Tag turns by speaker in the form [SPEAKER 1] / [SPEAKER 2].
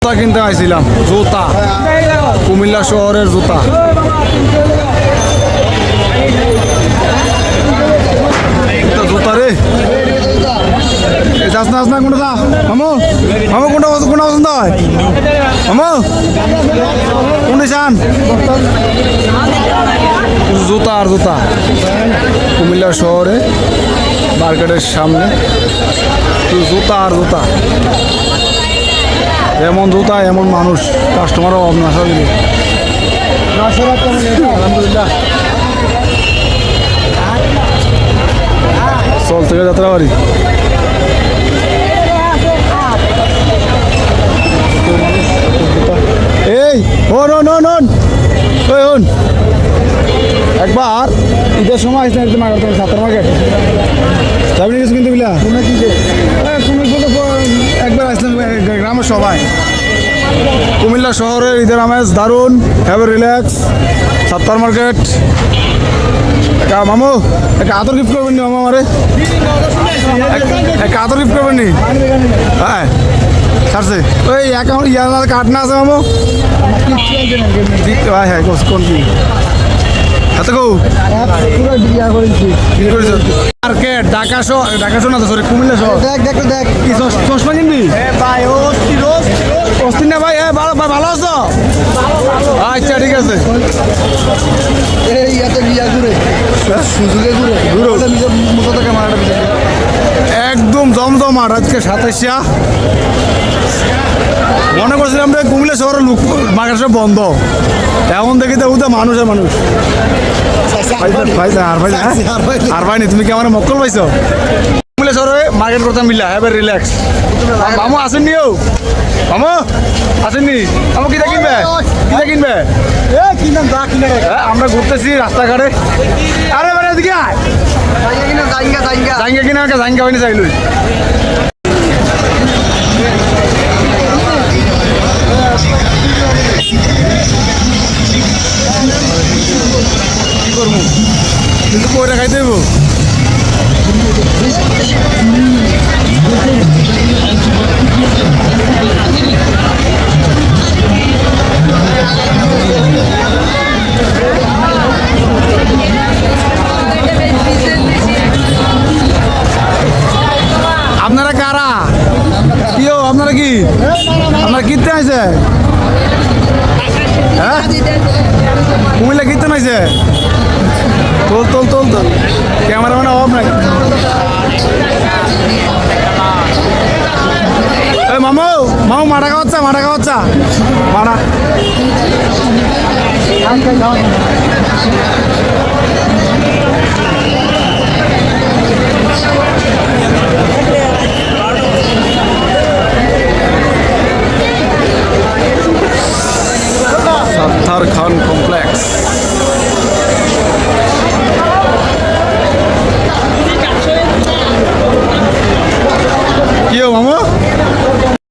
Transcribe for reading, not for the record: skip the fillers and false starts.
[SPEAKER 1] জুতা কিনতে আইছিলাম, জুতা কুমিল্লা শহরের জুতা। জুতা রে যাস না না কোনটা মামু মামু কোনটা কোনটা পছন্দ হয় মামু কোনটা চান? জুতা আর জুতা কুমিল্লা শহরে মার্কেটের সামনে জুতা আর জুতা। এমন জুতা এমন মানুষ, কাস্টমারও অভাব না। আলহামদুলিল্লাহ চল থেকে যাত্রাবাড়ি। এই হন একবার ঈদের সময় আসলে ছাত্র মার্কেট যাবি কিছু কিন্তু বিলা একবার আসলাম গ্রামের সবাই। কুমিল্লা শহরের ঈদের আমেজ দারুণ, হ্যাভ রিল্যাক্স। ছাত্র মার্কেট মামু একটা আদর গিফট করবেন নি মামা? আমারে একটা আদর গিফট করবেন নি? হ্যাঁ ছাড়ছে ওই অ্যাকাউন্ট ইয়ার কার্ড না আছে মামু? হ্যাঁ হ্যাঁ কোন কি মার্কেট ঢাকা শহর না তো সরি কুমিল্লা শহর। দেখ কি চশমা কিনবি ভাই? অস্তিন না ভাই? হ্যাঁ ভালো আছো? আচ্ছা ঠিক আছে। একদম জমজমাট আজকে 27। মনে করছিলাম যে কুমিল্লা শহরের লোক মার্কেট সব বন্ধ, এখন দেখি তো ওদের মানুষের মানুষ। আর ভাই তুমি কি আমার মক্কল পাইছো? কুমিল্লা শহরে মার্কেট করতাম মিলা হ্যাভ রিল্যাক্স। মামু আসেননি? ও মামু আসেননি? মামু কিটা কিনবে? কিনবে? আমরা ঘুরতেছি রাস্তাঘাটে। আরে মানে এদিকে জাইঙ্গা কিনা জাইঙ্গা হয়নি চাইলুই। কি করবো কিন্তু কইটা খাইতে দেবো। আপনারা কারা? কিও আপনারা কি আপনারা কিনতে আইছে? হ্যাঁ কুমিল্লা কিনতে নাইছে? তোল ক্যামেরা মানে অভাব নাই। মামু মাঠা খাওয়াচ্ছা মাঠা